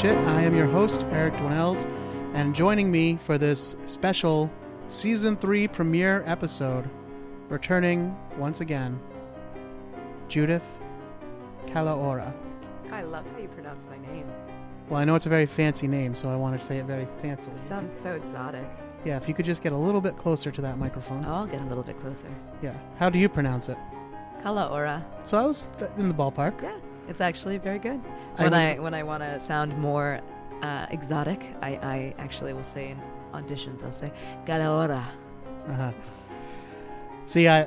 Shit. I am your host, Eric Dwinnells, and joining me for this special Season 3 premiere episode, returning once again, Judith Kalaora. I love how you pronounce my name. Well, I know it's a very fancy name, so I wanted to say it very fancy. It sounds so exotic. Yeah, if you could just get a little bit closer to that microphone. Oh, I'll get a little bit closer. Yeah. How do you pronounce it? Kalaora. So I was in the ballpark. Yeah, it's actually very good. When I want to sound more exotic, I actually will say in auditions, I'll say Kalaora. Uh-huh. See, I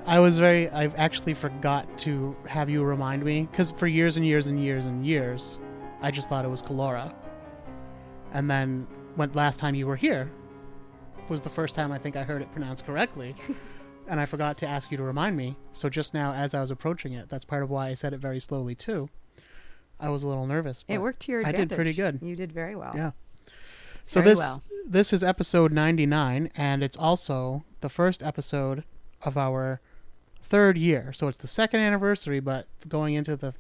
actually forgot to have you remind me, because for years and years and years and years, I just thought it was Kalaora. And then last time you were here was the first time I think I heard it pronounced correctly. And I forgot to ask you to remind me. So just now, as I was approaching it, that's part of why I said it very slowly too. I was a little nervous. It worked to your advantage. I did pretty good. You did very well. Yeah. So this is episode 99, and it's also the first episode of our third year. So it's the second anniversary, but going into the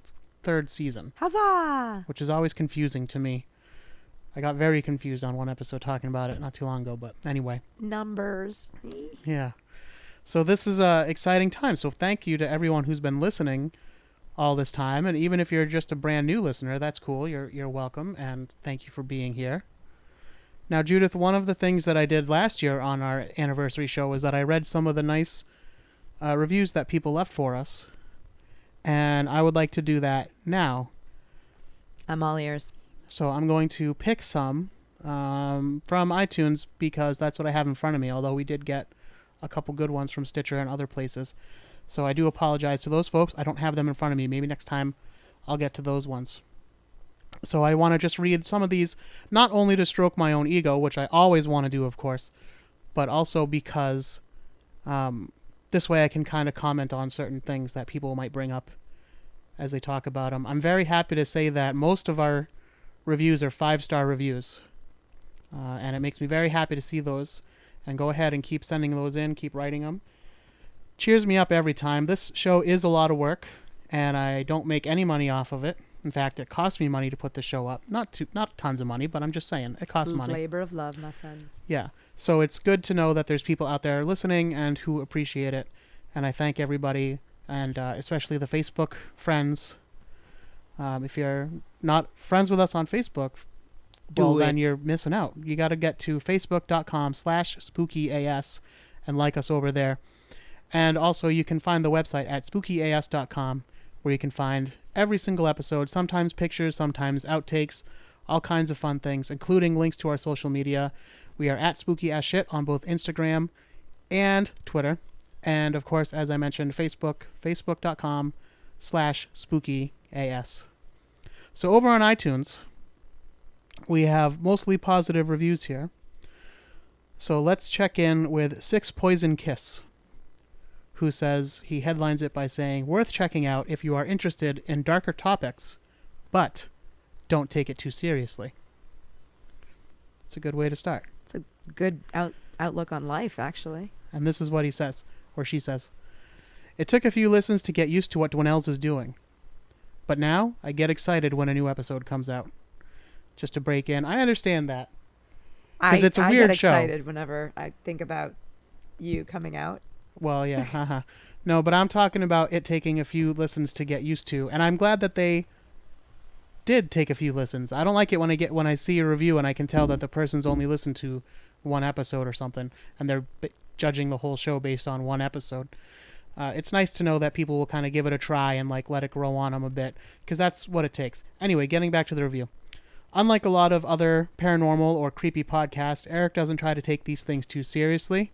third season. Huzzah! Which is always confusing to me. I got very confused on one episode talking about it not too long ago, but anyway. Numbers. Yeah. So this is an exciting time. So thank you to everyone who's been listening all this time. And even if you're just a brand new listener, that's cool. You're welcome. And thank you for being here. Now, Judith, one of the things that I did last year on our anniversary show was that I read some of the nice reviews that people left for us. And I would like to do that now. I'm all ears. So I'm going to pick some from iTunes because that's what I have in front of me, although we did get a couple good ones from Stitcher and other places. So I do apologize to those folks. I don't have them in front of me. Maybe next time I'll get to those ones. So I want to just read some of these, not only to stroke my own ego, which I always want to do, of course, but also because this way I can kind of comment on certain things that people might bring up as they talk about them. I'm very happy to say that most of our reviews are 5-star reviews, and it makes me very happy to see those. And go ahead and keep sending those in, keep writing them. Cheers me up every time. This show is a lot of work, and I don't make any money off of it. In fact, it costs me money to put the show up. Not tons of money, but I'm just saying, it costs money. Labor of love, my friends. Yeah. So it's good to know that there's people out there listening and who appreciate it. And I thank everybody, and especially the Facebook friends. If you're not friends with us on Facebook, then you're missing out. You got to get to facebook.com/spookyas and like us over there. And also you can find the website at spookyas.com, where you can find every single episode, sometimes pictures, sometimes outtakes, all kinds of fun things, including links to our social media. We are at spookyasshit on both Instagram and Twitter. And of course, as I mentioned, facebook.com/spookyas. So over on iTunes, we have mostly positive reviews here. So let's check in with Six Poison Kiss, who says, he headlines it by saying, worth checking out if you are interested in darker topics, but don't take it too seriously. It's a good way to start. It's a good outlook on life, actually. And this is what he says, or she says. It took a few listens to get used to what Dwinnells is doing, but now I get excited when a new episode comes out. Just to break in. I understand that. Because it's a weird show. I get excited whenever I think about you coming out. Well, yeah. Haha. No, but I'm talking about it taking a few listens to get used to. And I'm glad that they did take a few listens. I don't like it when I see a review and I can tell that the person's only listened to one episode or something. And they're judging the whole show based on one episode. It's nice to know that people will kind of give it a try and let it grow on them a bit. Because that's what it takes. Anyway, getting back to the review. Unlike a lot of other paranormal or creepy podcasts, Eric doesn't try to take these things too seriously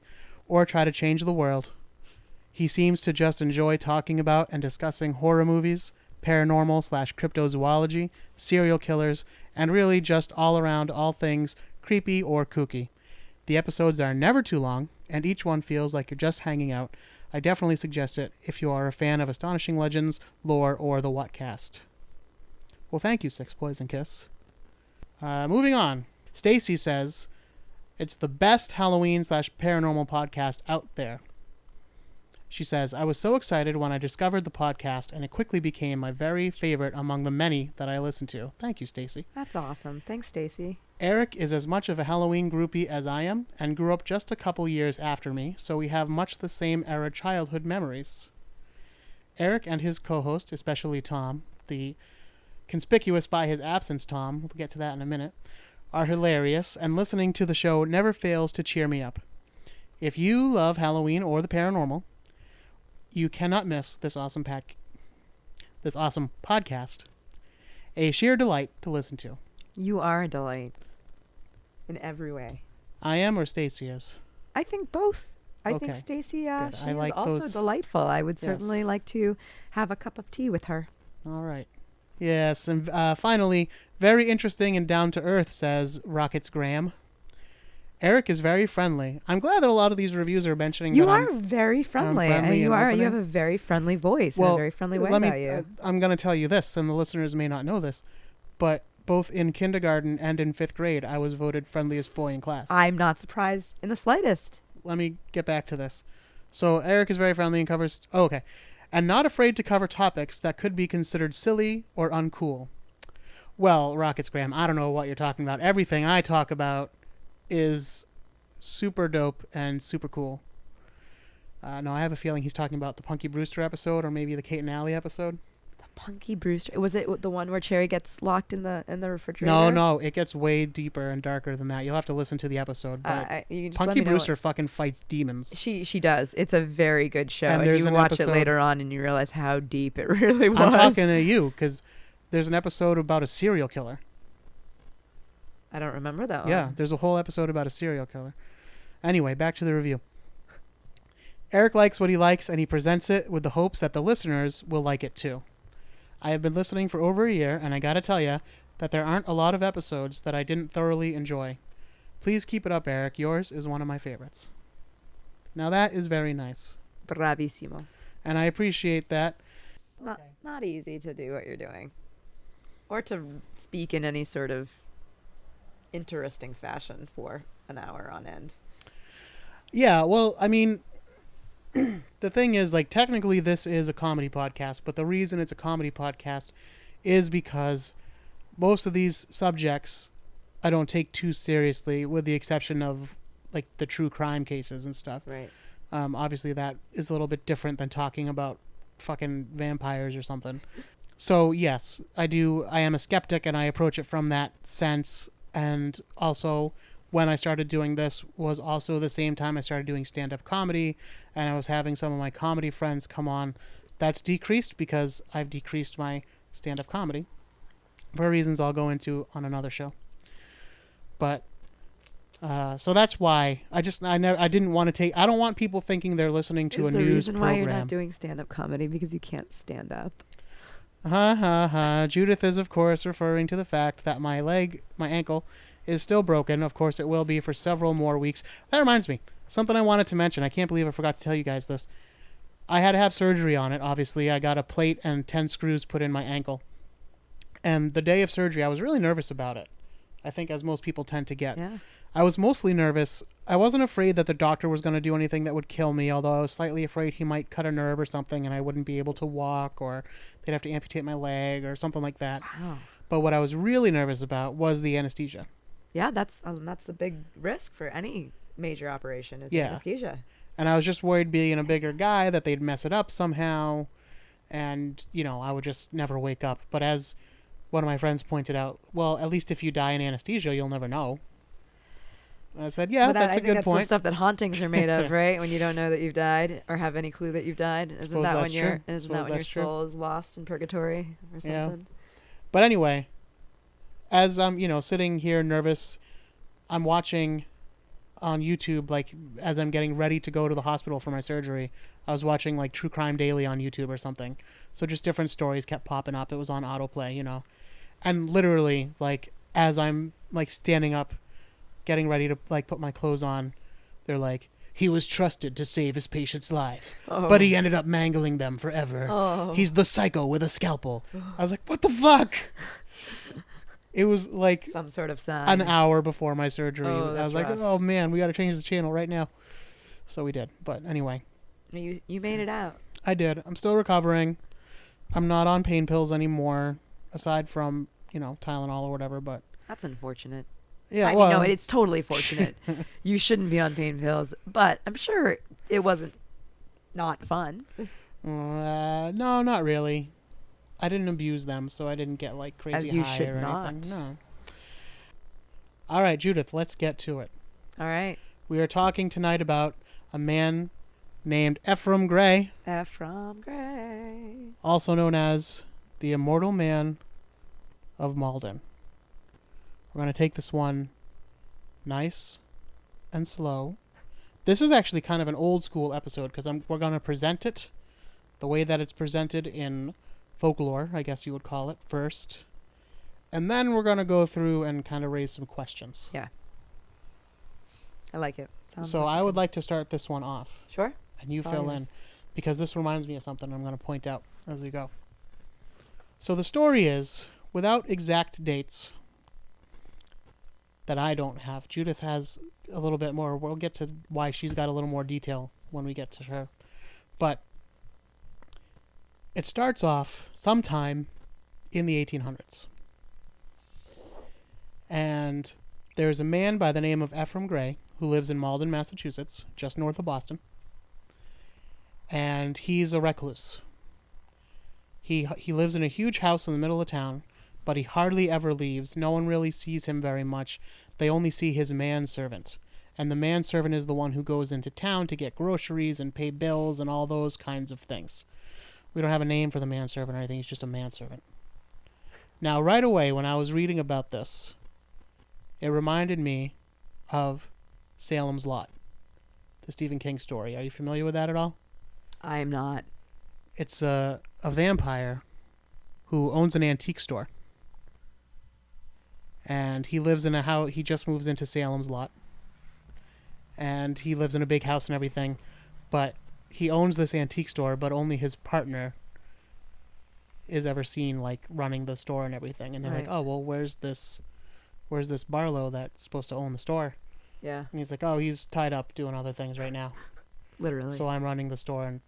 or try to change the world. He seems to just enjoy talking about and discussing horror movies, paranormal/cryptozoology, serial killers, and really just all around all things creepy or kooky. The episodes are never too long, and each one feels like you're just hanging out. I definitely suggest it if you are a fan of Astonishing Legends, lore, or the Whatcast. Well, thank you, Six Poison Kiss. Moving on. Stacy says, it's the best Halloween/paranormal podcast out there. She says, I was so excited when I discovered the podcast, and it quickly became my very favorite among the many that I listen to. Thank you, Stacy. That's awesome. Thanks, Stacy. Eric is as much of a Halloween groupie as I am, and grew up just a couple years after me, so we have much the same era childhood memories. Eric and his co-host, especially Tom, the conspicuous by his absence Tom, we'll get to that in a minute, are hilarious, and listening to the show never fails to cheer me up. If you love Halloween or the paranormal, you cannot miss this awesome podcast. A sheer delight to listen to. You are a delight. In every way. I am, or Stacy is? I think both. I Okay. think Stacy, she like is also those. delightful. I would certainly like to have a cup of tea with her. All right. Yes, and finally, very interesting and down to earth, says Rockets Graham. Eric is very friendly. I'm glad that a lot of these reviews are mentioning you that are very friendly. friendly You and are. opening. You have a very friendly voice and a very friendly way about you. I'm going to tell you this, and the listeners may not know this, but both in kindergarten and in 5th grade, I was voted friendliest boy in class. I'm not surprised in the slightest. Let me get back to this. So Eric is very friendly and covers... Oh, okay. And not afraid to cover topics that could be considered silly or uncool. Well, Rockets Graham, I don't know what you're talking about. Everything I talk about is super dope and super cool. No, I have a feeling he's talking about the Punky Brewster episode or maybe the Kate and Allie episode. The Punky Brewster. Was it the one where Cherry gets locked in the refrigerator? No, it gets way deeper and darker than that. You'll have to listen to the episode. But you just Punky Brewster fucking fights demons. She does. It's a very good show. And you watch it later on and you realize how deep it really was. I'm talking to you because there's an episode about a serial killer. I don't remember that one. Yeah, there's a whole episode about a serial killer. Anyway, back to the review. Eric likes what he likes, and he presents it with the hopes that the listeners will like it too. I have been listening for over a year, and I gotta tell you that there aren't a lot of episodes that I didn't thoroughly enjoy. Please keep it up, Eric. Yours is one of my favorites. Now that is very nice. Bravissimo. And I appreciate that. Not easy to do what you're doing. Or to speak in any sort of interesting fashion for an hour on end. Yeah, well, I mean, the thing is, like, technically this is a comedy podcast, but the reason it's a comedy podcast is because most of these subjects I don't take too seriously, with the exception of, like, the true crime cases and stuff. Right. Obviously that is a little bit different than talking about fucking vampires or something. So, yes, I am a skeptic, and I approach it from that sense. And also, when I started doing this was also the same time I started doing stand-up comedy, and I was having some of my comedy friends come on. That's decreased because I've decreased my stand-up comedy for reasons I'll go into on another show. But so that's why I didn't want to take. I don't want people thinking they're listening to a news program. Is the reason why you're not doing stand-up comedy because you can't stand up? Judith is, of course, referring to the fact that my ankle, is still broken. Of course, it will be for several more weeks. That reminds me, something I wanted to mention. I can't believe I forgot to tell you guys this. I had to have surgery on it, obviously. I got a plate and 10 screws put in my ankle. And the day of surgery, I was really nervous about it. I think as most people tend to get. Yeah. I was mostly nervous. I wasn't afraid that the doctor was going to do anything that would kill me, although I was slightly afraid he might cut a nerve or something and I wouldn't be able to walk, or they'd have to amputate my leg or something like that. Wow. But what I was really nervous about was the anesthesia. Yeah, that's the big risk for any major operation is anesthesia. And I was just worried, being a bigger guy, that they'd mess it up somehow and, I would just never wake up. But as one of my friends pointed out, well, at least if you die in anesthesia, you'll never know. I said, yeah, that's a good point. That's the stuff that hauntings are made of, right? When you don't know that you've died or have any clue that you've died. Isn't that when your soul is lost in purgatory or something? Yeah. But anyway, as I'm, sitting here nervous, I'm watching on YouTube, like, as I'm getting ready to go to the hospital for my surgery, I was watching, like, True Crime Daily on YouTube or something. So just different stories kept popping up. It was on autoplay, And literally, like, as I'm, like, standing up, getting ready to, like, put my clothes on, they're like, he was trusted to save his patients' lives, but he ended up mangling them forever. He's the psycho with a scalpel. I was like, what the fuck? It was like some sort of sign. An hour before my surgery. I was rough. like, oh man, we got to change the channel right now. So we did. But anyway. You made it out. I did. I'm still recovering. I'm not on pain pills anymore, aside from, Tylenol or whatever, but... That's unfortunate. Yeah, I mean, no, it's totally fortunate. You shouldn't be on pain pills, but I'm sure it wasn't not fun. No, not really. I didn't abuse them, so I didn't get, like, crazy As you high should or not. anything. No. All right, Judith, let's get to it. All right. We are talking tonight about a man named Ephraim Grey. Ephraim Grey. Also known as the Immortal Man of Malden. We're going to take this one nice and slow. This is actually kind of an old school episode because we're going to present it the way that it's presented in folklore, I guess you would call it, first. And then we're going to go through and kind of raise some questions. Yeah. I like it. So I would like to start this one off. Sure. And you fill in, because this reminds me of something I'm going to point out as we go. So the story is, without exact dates that I don't have, Judith has a little bit more. We'll get to why she's got a little more detail when we get to her. But it starts off sometime in the 1800s. And there's a man by the name of Ephraim Grey who lives in Malden, Massachusetts, just north of Boston. And he's a recluse. He lives in a huge house in the middle of town, but he hardly ever leaves. No one really sees him very much. They only see his manservant. And the manservant is the one who goes into town to get groceries and pay bills and all those kinds of things. We don't have a name for the manservant or anything. He's just a manservant. Now, right away, when I was reading about this, it reminded me of Salem's Lot, the Stephen King story. Are you familiar with that at all? I am not. It's a vampire who owns an antique store. And he lives in a house. He just moves into Salem's Lot. And he lives in a big house and everything. But he owns this antique store, but only his partner is ever seen, like, running the store and everything. And they're like, oh, well, where's this Barlow that's supposed to own the store? Yeah. And he's like, oh, he's tied up doing other things right now. Literally. So I'm running the store, and,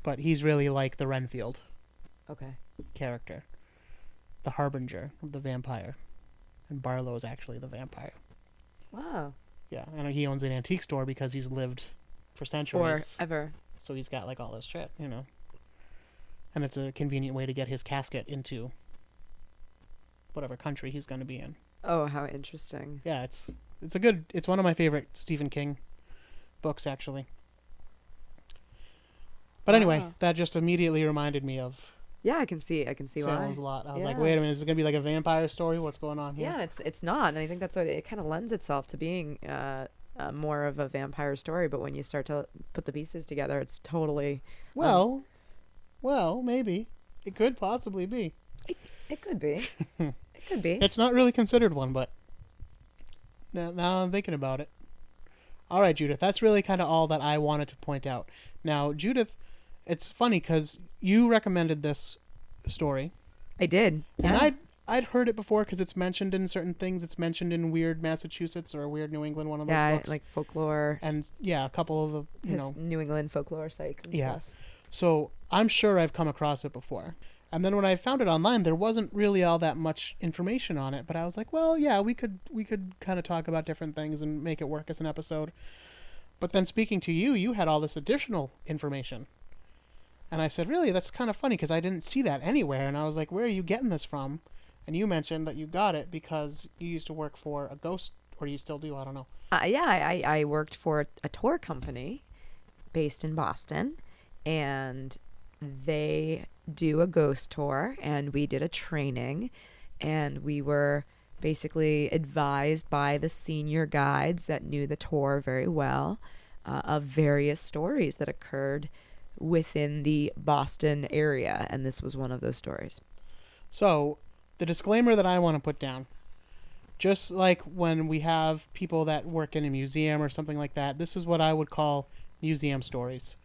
But he's really like the Renfield character. The harbinger of the vampire. And Barlow is actually the vampire. Wow. Yeah, and he owns an antique store because he's lived for centuries. Forever. So he's got, like, all this shit, And it's a convenient way to get his casket into whatever country he's going to be in. Oh, how interesting. Yeah, it's one of my favorite Stephen King books, actually. But anyway, that just immediately reminded me of... Yeah, I can see Salem's why. Lot. I was like, wait a minute, is it going to be like a vampire story? What's going on here? Yeah, it's not. And I think that's what it kind of lends itself to being more of a vampire story. But when you start to put the pieces together, it's totally... Well, maybe. It could possibly be. It could be. It could be. It's not really considered one, but now I'm thinking about it. All right, Judith, that's really kind of all that I wanted to point out. Now, Judith, it's funny because you recommended this story. I did. Yeah. And I'd heard it before because it's mentioned in certain things. It's mentioned in Weird Massachusetts or Weird New England, one of those books. Yeah, like folklore. And, yeah, a couple of the, New England folklore sites and stuff. So I'm sure I've come across it before. And then when I found it online, there wasn't really all that much information on it. But I was like, well, yeah, we could kind of talk about different things and make it work as an episode. But then speaking to you, you had all this additional information. And I said, really, that's kind of funny because I didn't see that anywhere. And I was like, where are you getting this from? And you mentioned that you got it because you used to work for a ghost, or you still do, I don't know. I worked for a tour company based in Boston. And they do a ghost tour, and we did a training, and we were basically advised by the senior guides that knew the tour very well of various stories that occurred within the Boston area, and this was one of those stories. So the disclaimer that I want to put down, just like when we have people that work in a museum or something like that, this is what I would call museum stories,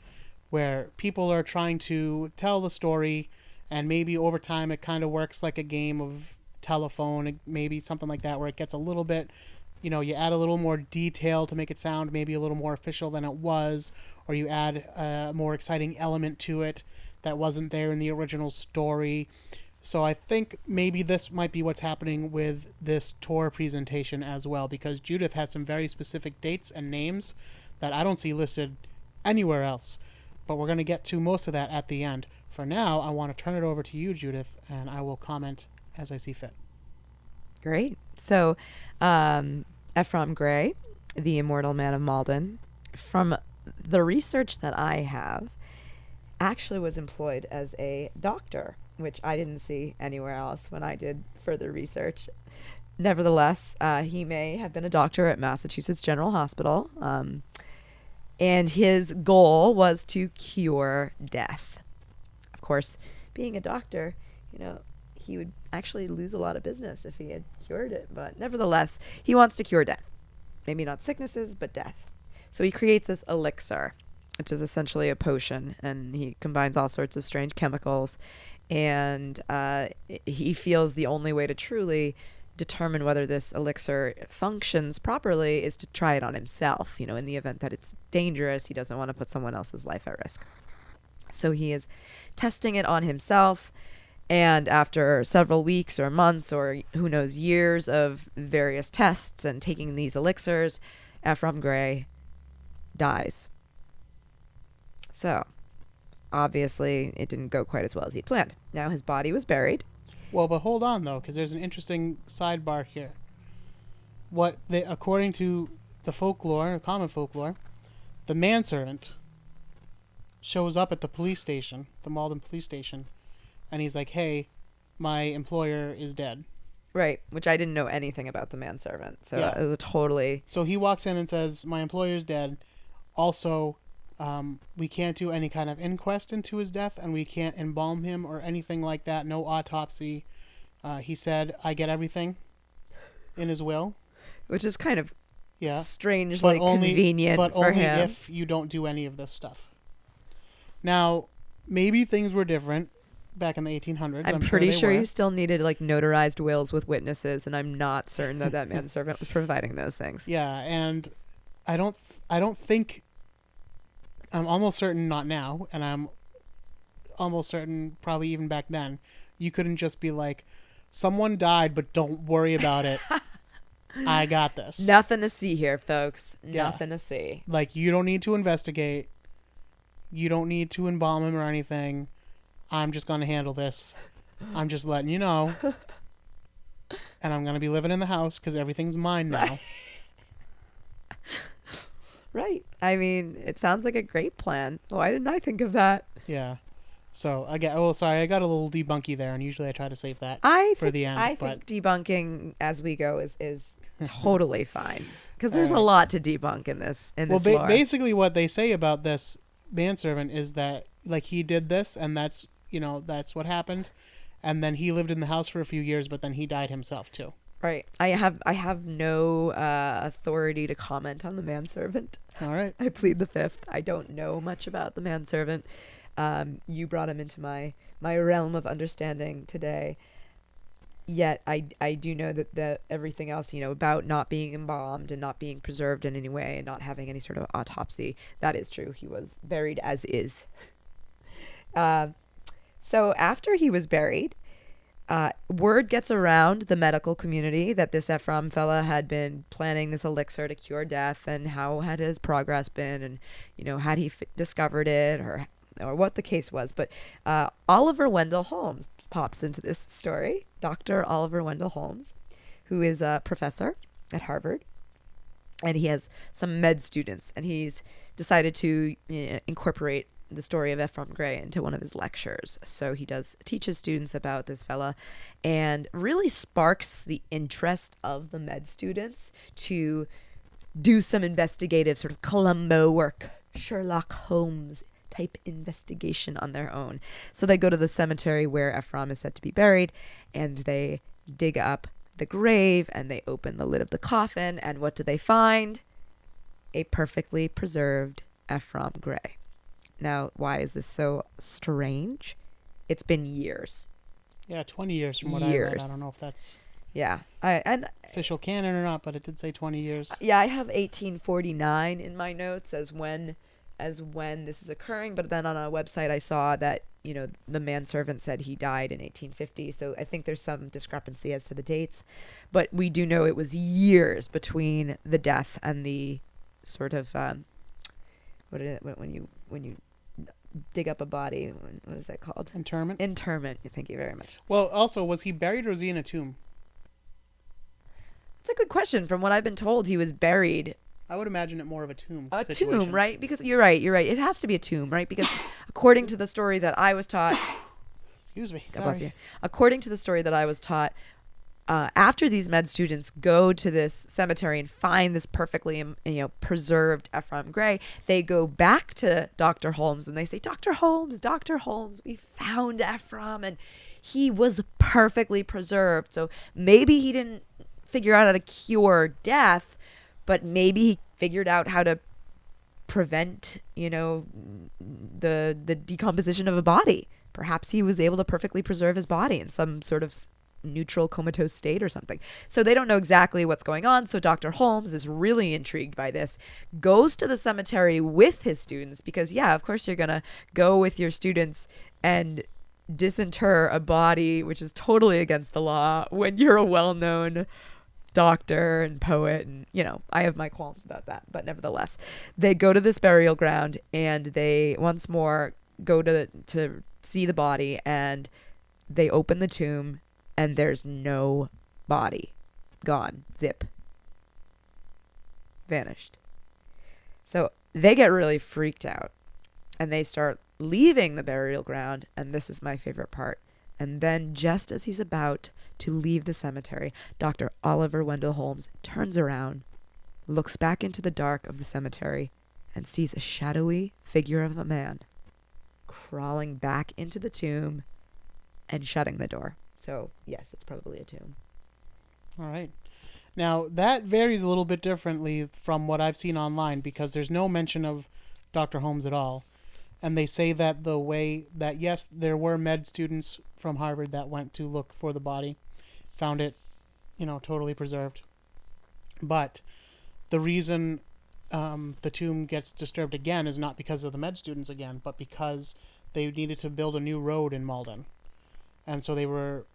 where people are trying to tell the story, and maybe over time it kind of works like a game of telephone, maybe something like that, where it gets a little bit, you add a little more detail to make it sound maybe a little more official than it was, or you add a more exciting element to it that wasn't there in the original story. So I think maybe this might be what's happening with this tour presentation as well, because Judith has some very specific dates and names that I don't see listed anywhere else. But we're going to get to most of that at the end. For now, I want to turn it over to you, Judith, and I will comment as I see fit. Great. So, Ephraim Grey, the Immortal Man of Malden, from the research that I have, actually was employed as a doctor, which I didn't see anywhere else when I did further research. Nevertheless, he may have been a doctor at Massachusetts General Hospital, and his goal was to cure death. Of course, being a doctor, he would actually lose a lot of business if he had cured it, but nevertheless, he wants to cure death. Maybe not sicknesses, but death. So he creates this elixir, which is essentially a potion, and he combines all sorts of strange chemicals, and he feels the only way to truly determine whether this elixir functions properly is to try it on himself. In the event that it's dangerous, he doesn't want to put someone else's life at risk. So he is testing it on himself, and after several weeks or months or who knows, years of various tests and taking these elixirs, Ephraim Grey dies. So, obviously, it didn't go quite as well as he'd planned. Now, his body was buried. Well, but hold on, though, because there's an interesting sidebar here. According to the folklore, common folklore, the manservant shows up at the police station, the Malden police station, and he's like, hey, my employer is dead. Right, which I didn't know anything about the manservant, so Yeah. it was totally... So he walks in and says, my employer's dead. Also, we can't do any kind of inquest into his death, and we can't embalm him or anything like that. No autopsy. He said, I get everything in his will. Which is kind of Yeah. strangely convenient but for only him. if you don't do any of this stuff. Now, maybe things were different back in the 1800s. I'm pretty sure you you still needed notarized wills with witnesses, and I'm not certain that manservant was providing those things. Yeah, and I don't think, I'm almost certain not now, and I'm almost certain probably even back then, you couldn't just be like, someone died, but don't worry about it. I got this. Nothing to see here, folks. Yeah. Nothing to see. Like, you don't need to investigate. You don't need to embalm him or anything. I'm just going to handle this. I'm just letting you know. And I'm going to be living in the house because everything's mine now. Right. I mean, it sounds like a great plan. Why didn't I think of that? Yeah. So, I got a little debunky there, and usually I try to save that for the end. I think debunking as we go is totally fine. Because there's a lot to debunk in this lore. Basically what they say about this manservant is that, like, he did this, and that's what happened. And then he lived in the house for a few years, but then he died himself, too. Right. I have no authority to comment on the manservant. All right. I plead the fifth. I don't know much about the manservant. You brought him into my realm of understanding today. Yet I do know that everything else, about not being embalmed and not being preserved in any way and not having any sort of autopsy, that is true. He was buried as is. So after he was buried, word gets around the medical community that this Ephraim fella had been planning this elixir to cure death, and how had his progress been, and had he discovered it or what the case was. But Oliver Wendell Holmes pops into this story. Dr. Oliver Wendell Holmes, who is a professor at Harvard, and he has some med students, and he's decided to incorporate the story of Ephraim Grey into one of his lectures. So he does teach his students about this fella, and really sparks the interest of the med students to do some investigative sort of Columbo work, Sherlock Holmes type investigation on their own. So they go to the cemetery where Ephraim is said to be buried, and they dig up the grave, and they open the lid of the coffin, and what do they find? A perfectly preserved Ephraim Grey. Now, why is this so strange? It's been years. Yeah, 20 years from what I read. I don't know if that's Yeah. Official canon or not, but it did say 20 years. Yeah, I have 1849 in my notes as when this is occurring, but then on a website I saw that, the manservant said he died in 1850, so I think there's some discrepancy as to the dates, but we do know it was years between the death and the sort of when you dig up a body, what is that called? Interment. Thank you very much. Well, also, was he buried or was he in a tomb? It's a good question. From what I've been told, he was buried. I would imagine it more of a tomb. A situation. tomb, right? Because you're right. It has to be a tomb, right? Because according to the story that I was taught, excuse me, God bless you. According to the story that I was taught, after these med students go to this cemetery and find this perfectly, preserved Ephraim Grey, they go back to Dr. Holmes and they say, Dr. Holmes, we found Ephraim and he was perfectly preserved. So maybe he didn't figure out how to cure death, but maybe he figured out how to prevent, the decomposition of a body. Perhaps he was able to perfectly preserve his body in some sort of neutral comatose state or something. So they don't know exactly what's going on. So Dr. Holmes is really intrigued by this, goes to the cemetery with his students because, yeah, of course you're going to go with your students and disinter a body, which is totally against the law when you're a well-known doctor and poet. And, I have my qualms about that. But nevertheless, they go to this burial ground and they once more go to see the body, and they open the tomb and there's no body. Gone. Zip. Vanished. So they get really freaked out and they start leaving the burial ground. And this is my favorite part. And then just as he's about to leave the cemetery, Dr. Oliver Wendell Holmes turns around, looks back into the dark of the cemetery, and sees a shadowy figure of a man crawling back into the tomb and shutting the door. So, yes, it's probably a tomb. All right. Now, that varies a little bit differently from what I've seen online because there's no mention of Dr. Holmes at all. And they say that the way that, yes, there were med students from Harvard that went to look for the body, found it, totally preserved. But the reason the tomb gets disturbed again is not because of the med students again, but because they needed to build a new road in Malden. And so they were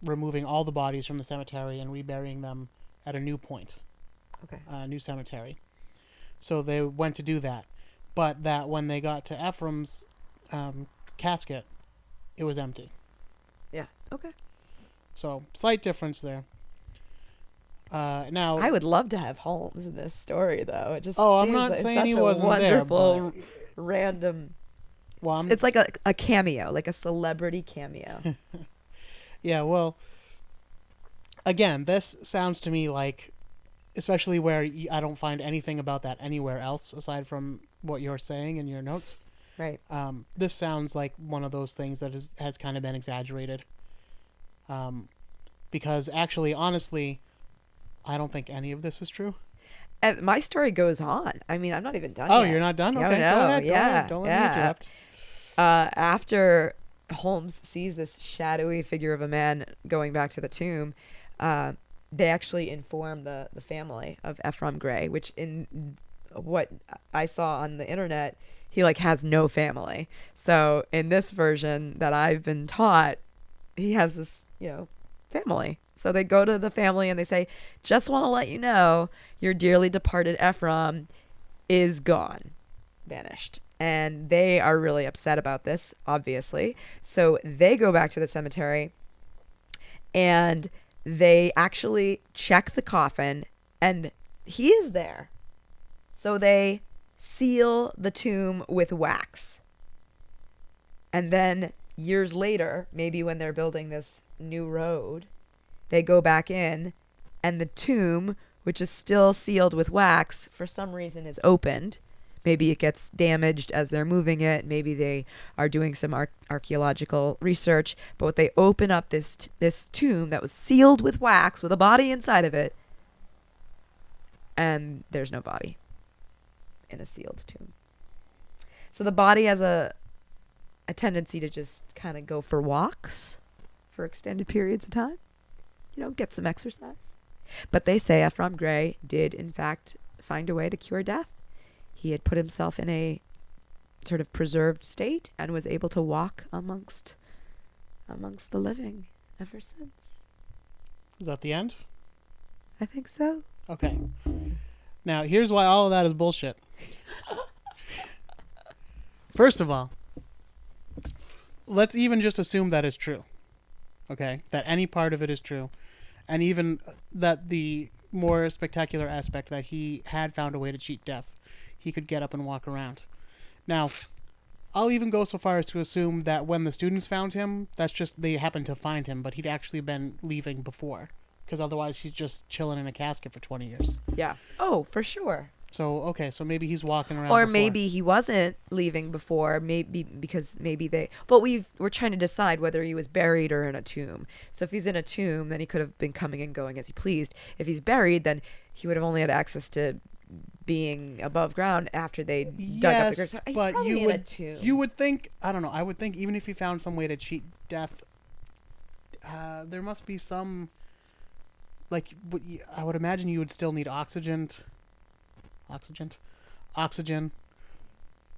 removing all the bodies from the cemetery and reburying them at a new point, a new cemetery. So they went to do that. But that when they got to Ephraim's casket, it was empty. Yeah. Okay. So slight difference there. Now I would love to have Holmes in this story, though. It just I'm not saying he wasn't wonderful, there. Random. Well, it's like a cameo, like a celebrity cameo. Yeah. Well, again, this sounds to me like, especially where I don't find anything about that anywhere else aside from what you're saying in your notes. Right. This sounds like one of those things that has kind of been exaggerated. Because actually, honestly, I don't think any of this is true. And my story goes on. I mean, I'm not even done yet. Oh, you're not done? Okay, no, go ahead. Yeah, go ahead. Don't let me interrupt. After Holmes sees this shadowy figure of a man going back to the tomb, they actually inform the family of Ephraim Grey, which in what I saw on the internet, he has no family. So in this version that I've been taught, he has this, family. So they go to the family and they say, just want to let you know your dearly departed Ephraim is gone, vanished. And they are really upset about this, obviously. So they go back to the cemetery and they actually check the coffin and he is there. So they seal the tomb with wax. And then years later, maybe when they're building this new road, they go back in and the tomb, which is still sealed with wax, for some reason is opened. Maybe it gets damaged as they're moving it. Maybe they are doing some archaeological research. But they open up this tomb that was sealed with wax with a body inside of it. And there's no body in a sealed tomb. So the body has a tendency to just kind of go for walks for extended periods of time. get some exercise. But they say Ephraim Grey did, in fact, find a way to cure death. He had put himself in a sort of preserved state and was able to walk amongst the living ever since. Is that the end? I think so. Okay. Now, here's why all of that is bullshit. First of all, let's even just assume that is true. Okay? That any part of it is true. And even that the more spectacular aspect that he had found a way to cheat death. He could get up and walk around. Now, I'll even go so far as to assume that when the students found him, that's just they happened to find him, but he'd actually been leaving before. Because otherwise he's just chilling in a casket for 20 years. Yeah. Oh, for sure. So, okay, so maybe he's walking around Or before. maybe he wasn't leaving before, maybe because maybe they... But we're trying to decide whether he was buried or in a tomb. So if he's in a tomb, then he could have been coming and going as he pleased. If he's buried, then he would have only had access to being above ground after they dug up the grave. He's but probably in a tomb. you would think, I don't know, I would think even if he found some way to cheat death, there must be some... Like, I would imagine you would still need oxygen.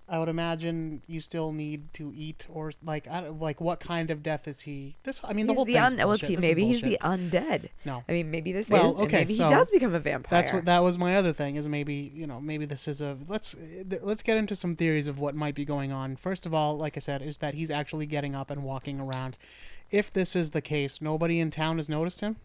I would imagine you still need to eat, or like, what kind of death is he? The whole thing's bullshit. Maybe he's the undead. No, I mean, maybe this well, is. Okay, maybe so he does become a vampire. That was my other thing. Is maybe this is a let's get into some theories of what might be going on. First of all, like I said, is that he's actually getting up and walking around. If this is the case, nobody in town has noticed him.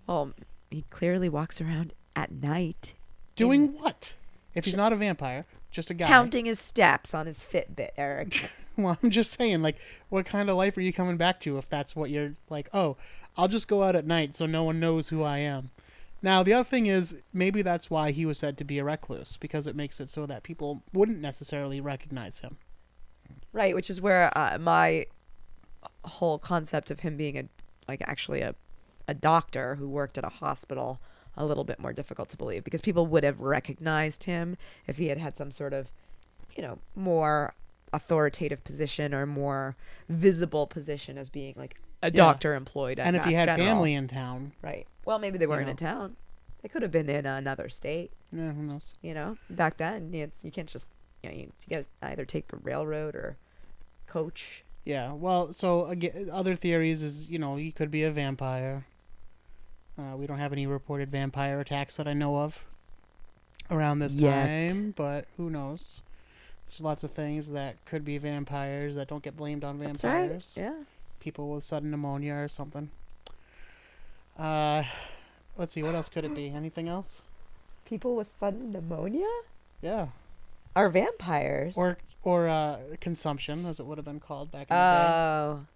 Well, he clearly walks around at night. Doing what? If he's not a vampire, just a guy. Counting his steps on his Fitbit, Eric. Well, I'm just saying, like, what kind of life are you coming back to if that's what you're like, oh, I'll just go out at night so no one knows who I am. Now, the other thing is, maybe that's why he was said to be a recluse, because it makes it so that people wouldn't necessarily recognize him. Right, which is where my whole concept of him being actually a doctor who worked at a hospital a little bit more difficult to believe, because people would have recognized him if he had some sort of, more authoritative position or more visible position as being like a doctor employed at And if he had General. family in town. Right. Well, maybe they weren't in town. They could have been in another state. Yeah, who knows? Back then, you can't just, you got to either take a railroad or coach. Yeah, well, so again, other theories is, he could be a vampire. We don't have any reported vampire attacks that I know of around this time, but who knows? There's lots of things that could be vampires that don't get blamed on vampires. That's right. Yeah. People with sudden pneumonia or something. Let's see, what else could it be? Anything else? People with sudden pneumonia? Yeah. Are vampires. Or consumption, as it would have been called back in the day. Oh.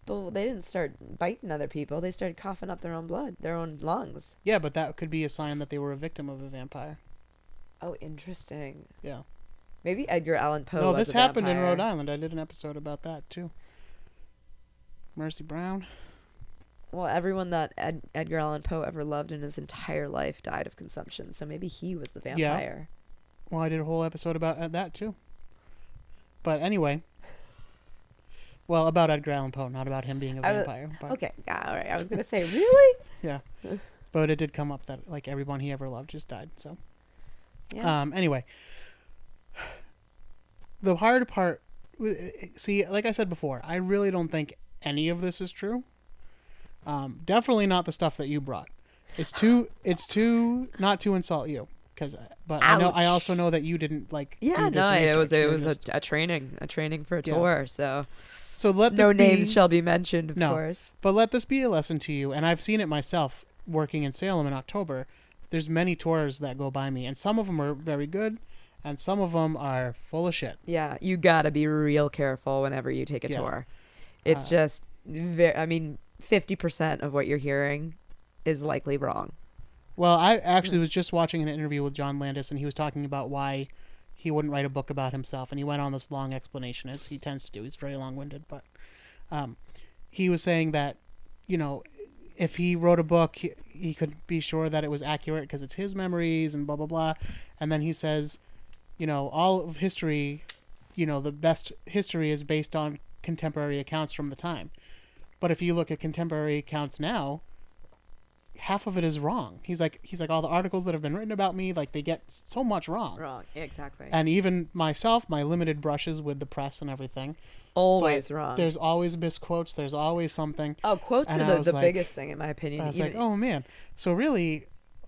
But they didn't start biting other people. They started coughing up their own blood, their own lungs. Yeah, but that could be a sign that they were a victim of a vampire. Oh, interesting. Yeah. Maybe Edgar Allan Poe No, was this a happened in vampire. Rhode Island. I did an episode about that, too. Mercy Brown. Well, everyone that Edgar Allan Poe ever loved in his entire life died of consumption, so maybe he was the vampire. Yeah. Well, I did a whole episode about that, too. But anyway. Well, about Edgar Allan Poe, not about him being a vampire. But, okay, yeah, all right. I was going to say, really? Yeah. But it did come up that, like, everyone he ever loved just died, so. Yeah. Anyway. The hard part... See, like I said before, I really don't think any of this is true. Definitely not the stuff that you brought. It's too not to insult you, but Ouch. I also know that you didn't like. Yeah, do this research. it was a training for a tour. So let this no names shall be mentioned, of No. course. But let this be a lesson to you, and I've seen it myself working in Salem in October. There's many tours that go by me, and some of them are very good, and some of them are full of shit. Yeah, you gotta be real careful whenever you take a tour. It's just, 50% of what you're hearing is likely wrong. Well, I actually was just watching an interview with John Landis, and he was talking about why he wouldn't write a book about himself, and he went on this long explanation, as he tends to do. He's very long-winded, but he was saying that, if he wrote a book, he could be sure that it was accurate because it's his memories and blah, blah, blah. And then he says, all of history, the best history is based on contemporary accounts from the time. But if you look at contemporary accounts now, half of it is wrong. He's like all the articles that have been written about me, like they get so much wrong. Wrong, exactly. And even myself, my limited brushes with the press and everything, Always wrong. there's always misquotes. There's always something. Oh, quotes And are I was the like- biggest thing in my opinion. I was Even- like, oh man. So really,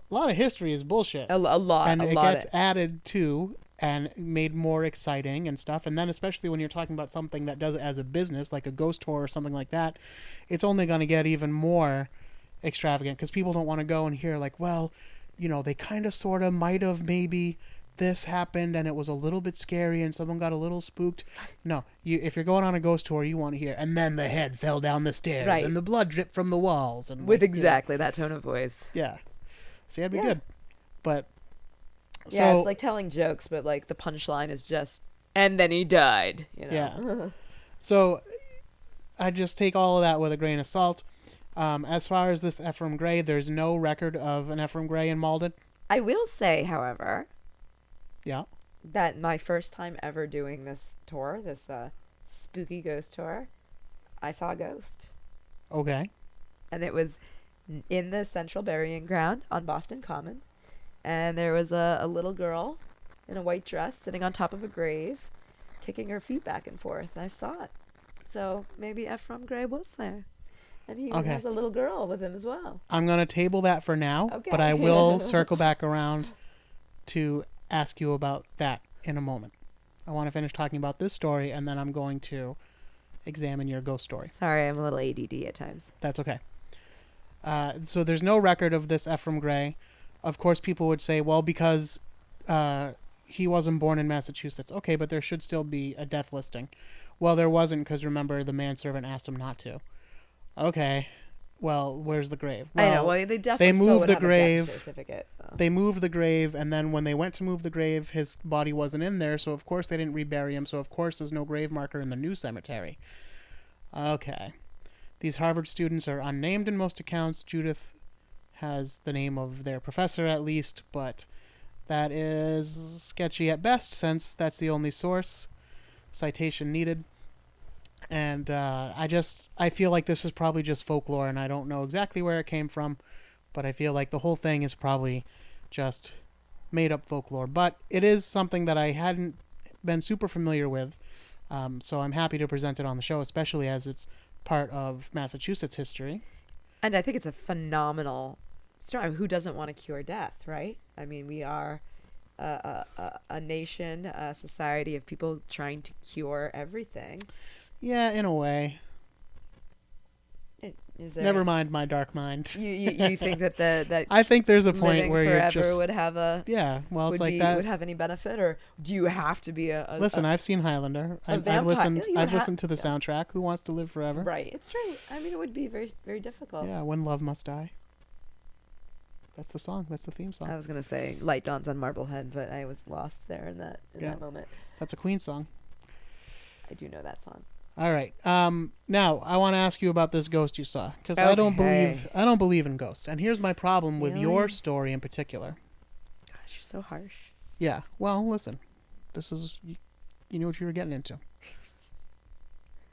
a lot of history is bullshit. a lot, And a it lot. gets added to and made more exciting and stuff. And then especially when you're talking about something that does it as a business, like a ghost tour or something like that, it's only going to get even more extravagant because people don't want to go and hear like, well, you know, they kind of sort of might have maybe this happened and it was a little bit scary and someone got a little spooked. No, if you're going on a ghost tour, you want to hear, and then the head fell down the stairs Right. and the blood dripped from the walls. And with like, you know, exactly that tone of voice. yeah. So that'd be Yeah. good. But Yeah, so, it's like telling jokes, but like the punchline is just, and then he died. You know? Yeah. So I just take all of that with a grain of salt. As far as this Ephraim Grey, there's no record of an Ephraim Grey in Malden. I will say, however, Yeah. that my first time ever doing this tour, this spooky ghost tour, I saw a ghost. Okay. And it was in the central burying ground on Boston Common. And there was a little girl in a white dress sitting on top of a grave, kicking her feet back and forth. I saw it. So maybe Ephraim Grey was there. And he Okay. has a little girl with him as well. I'm going to table that for now, Okay. but I will circle back around to ask you about that in a moment. I want to finish talking about this story, and then I'm going to examine your ghost story. Sorry, I'm a little ADD at times. That's okay. So there's no record of this Ephraim Grey. Of course, people would say, well, because he wasn't born in Massachusetts. Okay, but there should still be a death listing. Well, there wasn't because, remember, the manservant asked him not to. Okay, well, where's the grave? Well, I know. Well, they definitely still moved would the have a grave. death certificate. They moved the grave, and then when they went to move the grave, his body wasn't in there, so of course they didn't rebury him, so of course there's no grave marker in the new cemetery. Okay. These Harvard students are unnamed in most accounts. Judith has the name of their professor at least, but that is sketchy at best since that's the only source. Citation needed. And I feel like this is probably just folklore, and I don't know exactly where it came from, but I feel like the whole thing is probably just made up folklore. But it is something that I hadn't been super familiar with, so I'm happy to present it on the show, especially as it's part of Massachusetts history. And I think it's a phenomenal story. Who doesn't want to cure death, right? I mean, we are a nation, a society of people trying to cure everything. Yeah, in a way. Is there? Never mind my dark mind. You think that I think there's a point living where forever you're just would have a yeah. Well, it's would like be that. would have any benefit, or do you have to be a Listen, I've seen Highlander. I've vampire. listened. You would I've have- listened to the soundtrack. Who Wants to Live Forever? right? It's true. I mean, it would be very very difficult. Yeah, When Love Must Die. That's the song. That's the theme song. I was gonna say Light Dawns on Marblehead, but I was lost there in that Yeah. that moment. That's a Queen song. I do know that song. All right. Now I want to ask you about this ghost you saw because I don't believe in ghosts. And here's my problem with your Really? story in particular. Gosh, you're so harsh. Yeah. Well, listen. This is you knew what you were getting into.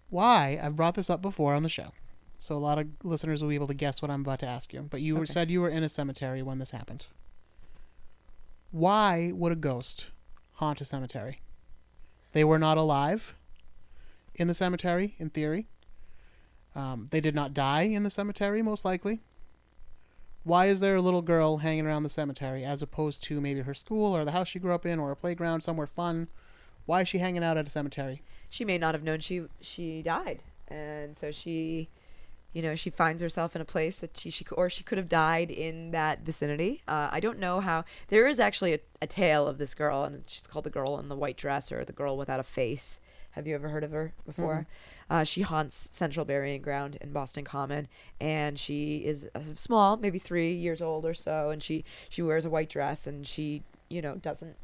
Why? I've brought this up before on the show, so a lot of listeners will be able to guess what I'm about to ask you. But you Okay. said you were in a cemetery when this happened. Why would a ghost haunt a cemetery? They were not alive in the cemetery, in theory. They did not die in the cemetery, most likely. Why is there a little girl hanging around the cemetery as opposed to maybe her school or the house she grew up in or a playground somewhere fun? Why is she hanging out at a cemetery? She may not have known she died, and so she finds herself in a place that she could have died in that vicinity. I don't know how. There is actually a tale of this girl, and she's called the girl in the white dress or the girl without a face. Have you ever heard of her before? She haunts Central Burying Ground in Boston Common, and she is small, maybe 3 years old or so, and she wears a white dress, and she doesn't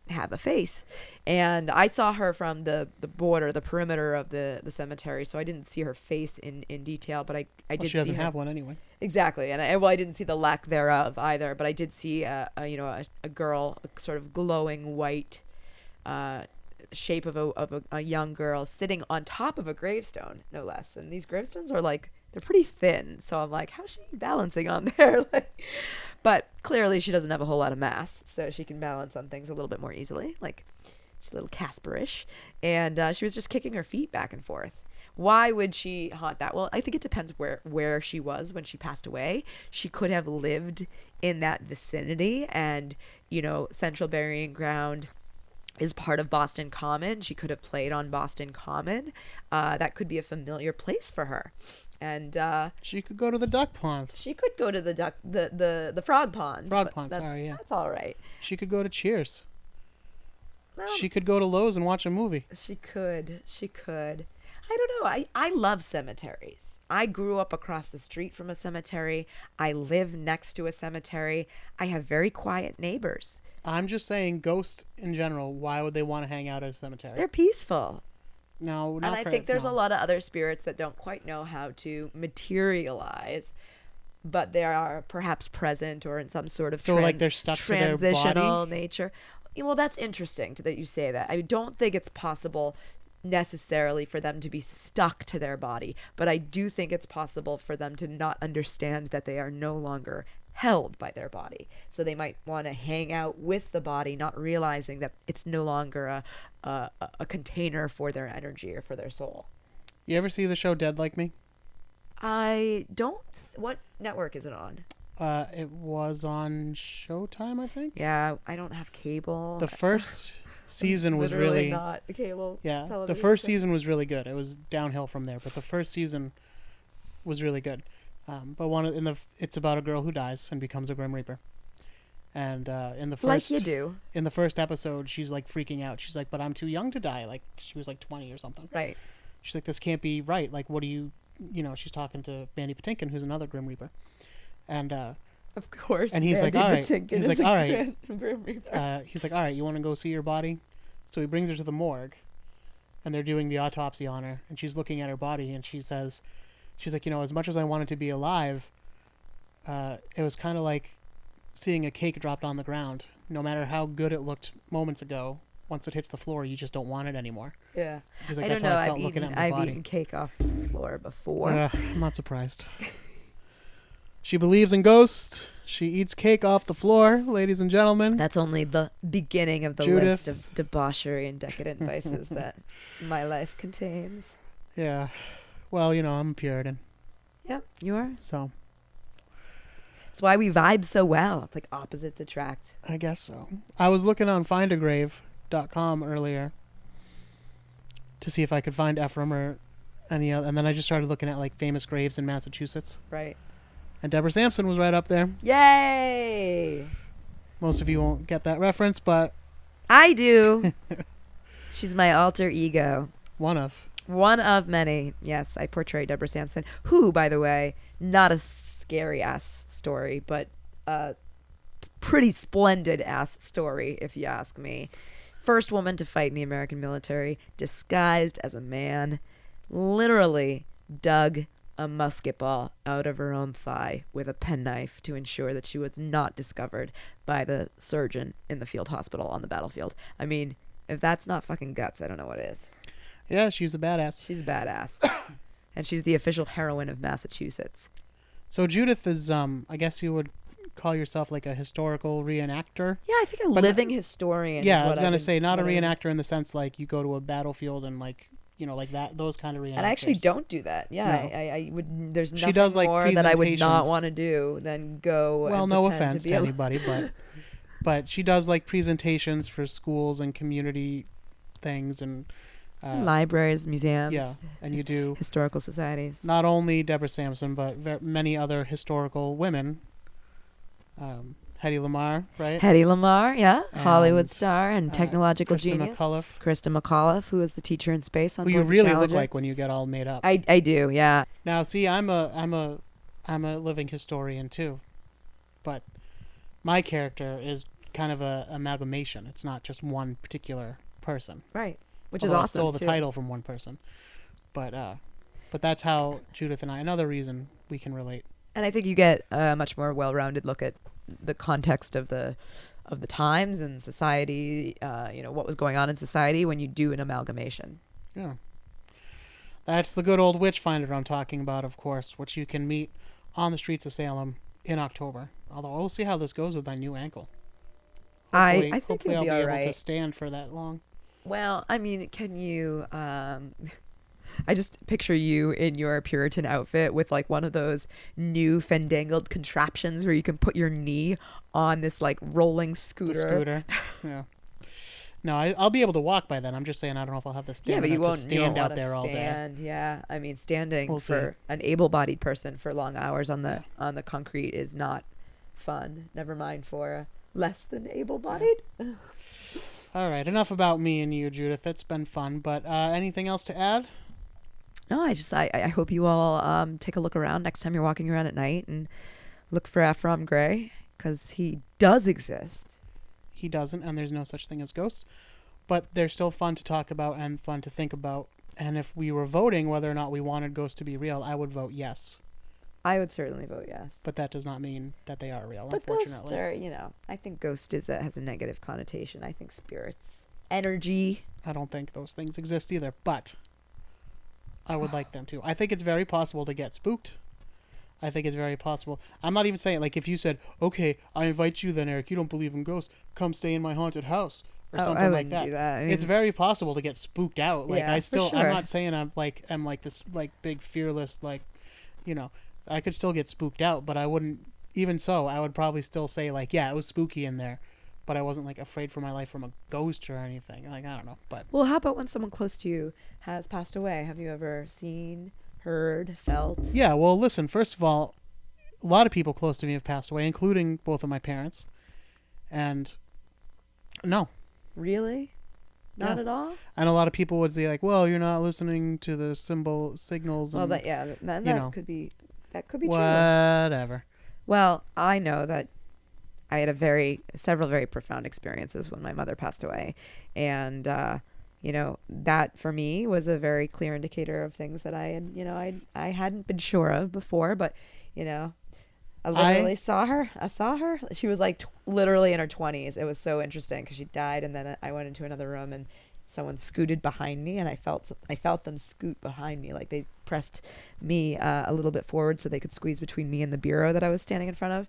have a face. And I saw her from the border, the perimeter of the cemetery, so I didn't see her face in detail, but I did see She doesn't her. have one anyway. Exactly, and I didn't see the lack thereof either, but I did see a girl, a sort of glowing white shape of a young girl sitting on top of a gravestone, no less. And these gravestones are like, they're pretty thin. So I'm like, how's she balancing on there? Like, but clearly she doesn't have a whole lot of mass, so she can balance on things a little bit more easily. Like, she's a little Casperish. And she was just kicking her feet back and forth. Why would she haunt that? Well, I think it depends where she was when she passed away. She could have lived in that vicinity, and, you know, Central Burying Ground is part of Boston Common. She could have played on Boston Common. That could be a familiar place for her. And she could go to the duck pond. She could go to the frog pond. Frog pond, sorry, yeah. That's all right. She could go to Cheers. Well, she could go to Lowe's and watch a movie. She could. I don't know. I love cemeteries. I grew up across the street from a cemetery. I live next to a cemetery. I have very quiet neighbors. I'm just saying, ghosts in general, why would they want to hang out at a cemetery? They're peaceful. No, not and I think there's a lot of other spirits that don't quite know how to materialize, but they are perhaps present or in some sort of like they're stuck to their transitional body? nature. Well, that's interesting that you say that. I don't think it's possible necessarily for them to be stuck to their body, but I do think it's possible for them to not understand that they are no longer held by their body. So they might want to hang out with the body, not realizing that it's no longer a container for their energy or for their soul. You ever see the show Dead Like Me? I don't. What network is it on? It was on Showtime, I think. Yeah, I don't have cable. The first season was Literally really not cable. Yeah, television. the first season was really good. It was downhill from there, but the first season was really good. But it's about a girl who dies and becomes a Grim Reaper. And in the first, like you do, in the first episode, she's like freaking out. She's like, "But I'm too young to die." Like she was like 20 or something. Right. She's like, "This can't be right. Like, what do you?" She's talking to Mandy Patinkin, who's another Grim Reaper, and of course. And he's Mandy like, "All right." Patinkin He's is like, a "All right." Grim Reaper. He's like, "All right, you want to go see your body?" So he brings her to the morgue, and they're doing the autopsy on her, and she's looking at her body, and she's like, as much as I wanted to be alive, it was kind of like seeing a cake dropped on the ground. No matter how good it looked moments ago, once it hits the floor, you just don't want it anymore. Yeah. She's like, I that's don't know. how I felt looking at my body. I've eaten cake off the floor before. I'm not surprised. She believes in ghosts. She eats cake off the floor, ladies and gentlemen. That's only the beginning of the Judith. list of debauchery and decadent vices that my life contains. Yeah. Well, I'm a Puritan. Yep, you are. So. That's why we vibe so well. It's like opposites attract. I guess so. I was looking on findagrave.com earlier to see if I could find Ephraim or any other, and then I just started looking at like famous graves in Massachusetts. Right. And Deborah Sampson was right up there. Yay! Most of you won't get that reference, but I do. She's my alter ego. One of many. Yes, I portray Deborah Sampson, who, by the way, not a scary ass story, but a pretty splendid ass story, if you ask me. First woman to fight in the American military, disguised as a man, literally dug a musket ball out of her own thigh with a penknife to ensure that she was not discovered by the surgeon in the field hospital on the battlefield. I mean, if that's not fucking guts, I don't know what is. Yeah, she's a badass. She's badass. And she's the official heroine of Massachusetts. So Judith is, I guess you would call yourself like a historical reenactor. Yeah, I think a living historian. Yeah, is I was what going to say, not a what I- reenactor in the sense like you go to a battlefield and like, like that, those kind of reenactors. And I actually don't do that. Yeah, No. I would. There's nothing She does, like, more that I would not presentations. want to do than go. Well, and no pretend offense to to be anybody, but she does like presentations for schools and community things and libraries, museums. yeah, and you do Historical societies. not only Deborah Sampson but many other historical women. Hedy Lamarr, right? Hedy Lamarr, yeah, Hollywood And, star and technological Krista genius. McAuliffe, Krista McAuliffe, who is the teacher in space on who you board the really look Challenger. like when you get all made up. I do, yeah. Now, see, I'm a living historian too, but my character is kind of a amalgamation. It's not just one particular person. Right, which Although is I awesome stole the too. title from one person, but that's how Judith and I. Another reason we can relate. And I think you get a much more well-rounded look at the context of the of the times and society, what was going on in society when you do an amalgamation. Yeah. That's the good old witch finder I'm talking about, of course, which you can meet on the streets of Salem in October. Although we'll see how this goes with my new ankle. I think hopefully you'll I'll be be all able right. to stand for that long. Well, I mean, can you? I just picture you in your Puritan outfit with like one of those new fandangled contraptions where you can put your knee on this like rolling scooter. The scooter. Yeah. No, I'll be able to walk by then. I'm just saying I don't know if I'll have the Yeah, but stamina you to won't stand out there stand. all day. Yeah, I mean, standing We'll for see. an able-bodied person for long hours on the concrete is not fun. Never mind for less than able-bodied. Yeah. All right, enough about me and you, Judith. It's been fun, but anything else to add? No, I hope you all take a look around next time you're walking around at night and look for Ephraim Grey, because he does exist. He doesn't, and there's no such thing as ghosts. But they're still fun to talk about and fun to think about. And if we were voting whether or not we wanted ghosts to be real, I would vote yes. I would certainly vote yes. But that does not mean that they are real, But unfortunately. ghosts are, I think ghost has a negative connotation. I think spirits, energy. I don't think those things exist either, but I would like them to. I think it's very possible to get spooked. I think it's very possible. I'm not even saying, like, if you said, okay, I invite you then, Eric, you don't believe in ghosts, come stay in my haunted house, or something I like wouldn't that. do that. I mean, It's very possible to get spooked out. Like, Yeah, I for still, sure. I'm not saying I'm like this, like, big, fearless, like, I could still get spooked out, but I wouldn't, even so, I would probably still say, like, yeah, it was spooky in there, but I wasn't, like, afraid for my life from a ghost or anything. Like, I don't know, but. Well, how about when someone close to you has passed away? Have you ever seen, heard, felt? Yeah, well, listen, first of all, a lot of people close to me have passed away, including both of my parents. And no. Really? Not No. at all? And a lot of people would say, like, well, you're not listening to the signals. Well, And that could be true. whatever. Well, I know that I had several very profound experiences when my mother passed away. And, that for me was a very clear indicator of things that I hadn't been sure of before, but, I literally saw her. She was like literally in her 20s. It was so interesting because she died, and then I went into another room and someone scooted behind me, and I felt them scoot behind me, like they pressed me a little bit forward so they could squeeze between me and the bureau that I was standing in front of.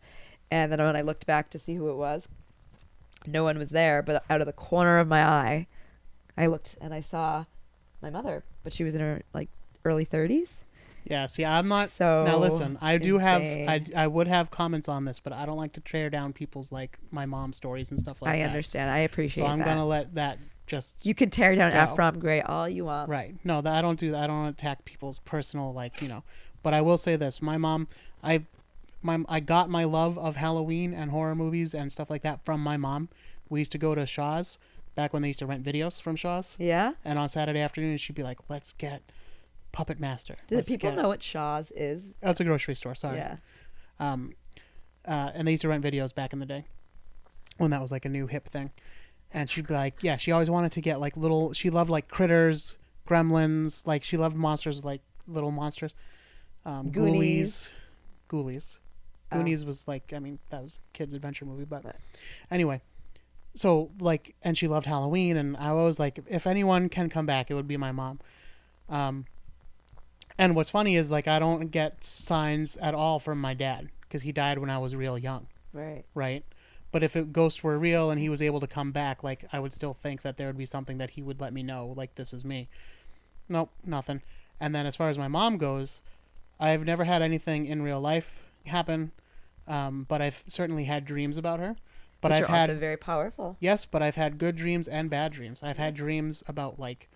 And then when I looked back to see who it was, no one was there. But out of the corner of my eye, I looked and I saw my mother, but she was in her like early 30s. Yeah, see, I'm not. So now, listen, I do insane. have. I would have comments on this, but I don't like to tear down people's, like, my mom's stories and stuff like that. I understand. I appreciate So I'm that. going to let that just. You can tear down go. Ephraim Grey all you want. Right. No, I don't do that. I don't attack people's personal, But I will say this: my mom, I got my love of Halloween and horror movies and stuff like that from my mom. We used to go to Shaw's back when they used to rent videos from Shaw's. Yeah? And on Saturday afternoon, she'd be like, "Let's get Puppet Master." Do people know what Shaw's is? Oh, it's a grocery store. Sorry. Yeah. And they used to rent videos back in the day when that was like a new hip thing. And she'd be like, yeah, she always wanted to get like she loved like critters, gremlins, like she loved monsters, like little monsters. Goonies. Ghoulies. Oh. Goonies was like, I mean, that was a kid's adventure movie, but anyway. So like, and she loved Halloween, and I was like, if anyone can come back, it would be my mom. And what's funny is, like, I don't get signs at all from my dad because he died when I was real young. Right. Right. But if ghosts were real and he was able to come back, like, I would still think that there would be something that he would let me know, like, this is me. Nope, nothing. And then as far as my mom goes, I've never had anything in real life happen, but I've certainly had dreams about her. But Which I've are had also very powerful. Yes, but I've had good dreams and bad dreams. I've had dreams about, like,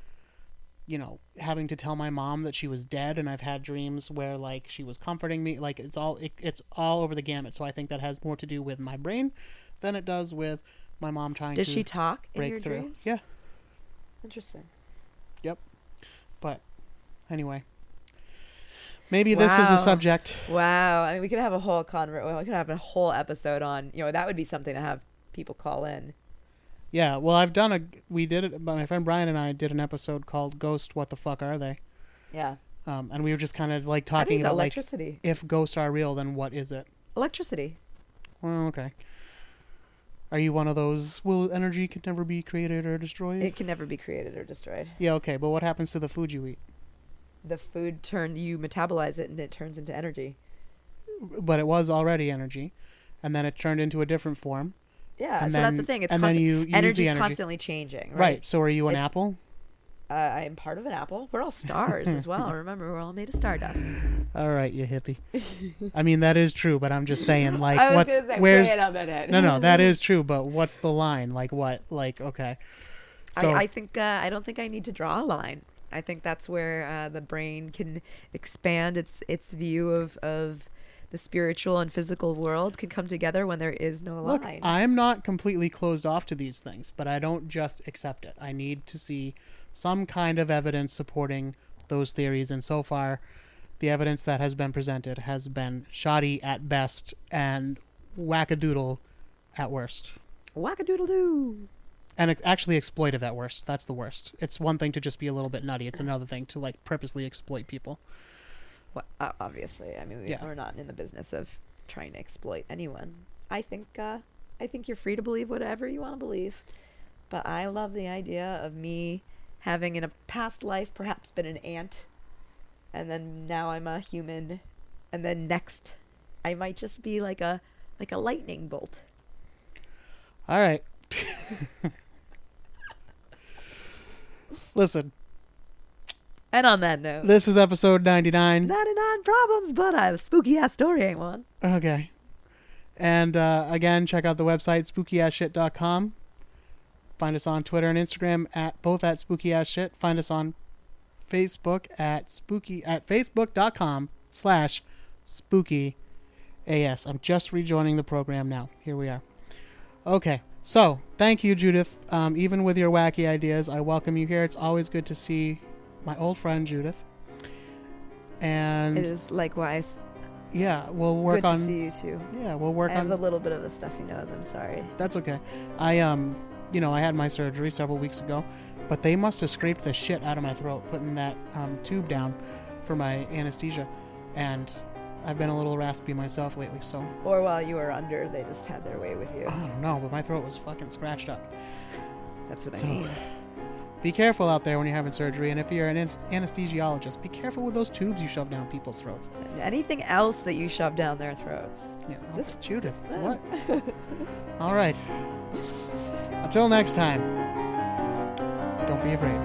having to tell my mom that she was dead, and I've had dreams where, like, she was comforting me. Like, it's all over the gamut. So I think that has more to do with my brain than it does with my mom trying to Does she talk in break your through. dreams? Yeah. Interesting. Yep. But anyway, maybe this is Wow. a subject. Wow. I mean, we could have a whole we could have a whole episode on, that would be something to have people call in. Yeah, well, we did it, my friend Brian and I did an episode called Ghost, What the Fuck Are They? Yeah. And we were just kind of, like, I think talking it's about, like, electricity. if ghosts are real, then what is it? Electricity. Well, okay. Are you one of those, will energy can never be created or destroyed? It can never be created or destroyed. Yeah, okay, but what happens to the food you eat? The food you metabolize it and it turns into energy. But it was already energy, and then it turned into a different form. Yeah, and so then, that's the thing. It's and then you energy use is the constantly changing, right? Right, so are you an apple? I am part of an apple. We're all stars as well. Remember, we're all made of stardust. All right, you hippie. I mean, that is true, but I'm just saying, like, I was what's gonna say, where's wait a minute. no, that is true, but what's the line? Like what? Like okay. So I think I don't think I need to draw a line. I think that's where the brain can expand its view of the spiritual and physical world can come together when there is no look, line. I'm not completely closed off to these things, but I don't just accept it. I need to see some kind of evidence supporting those theories, and so far the evidence that has been presented has been shoddy at best and wackadoodle at worst. Wackadoodle-doo. And actually exploitive at worst. That's the worst. It's one thing to just be a little bit nutty. It's another thing to like purposely exploit people. Well, obviously, I mean, we're not in the business of trying to exploit anyone. I think you're free to believe whatever you want to believe, but I love the idea of me having in a past life perhaps been an ant, and then now I'm a human, and then next I might just be like a lightning bolt. All right. Listen. And on that note, this is episode 99. 99 problems, but a spooky ass story ain't one. Okay. And again, check out the website spookyassshit.com. Find us on Twitter and Instagram both at spookyassshit. Find us on Facebook at facebook.com/spookyas. I'm just rejoining the program now. Here we are. Okay. So, thank you, Judith. Even with your wacky ideas, I welcome you here. It's always good to see my old friend, Judith. And it is likewise. Yeah, we'll work on... Good to see you, too. Yeah, we'll work on... I have a little bit of a stuffy nose. I'm sorry. That's okay. I had my surgery several weeks ago, but they must have scraped the shit out of my throat putting that tube down for my anesthesia. And I've been a little raspy myself lately, so... Or while you were under, they just had their way with you. I don't know, but my throat was fucking scratched up. That's what I mean. Be careful out there when you're having surgery, and if you're an anesthesiologist, be careful with those tubes you shove down people's throats. Anything else that you shove down their throats. Yeah, this Judith. What? All right. Until next time, don't be afraid.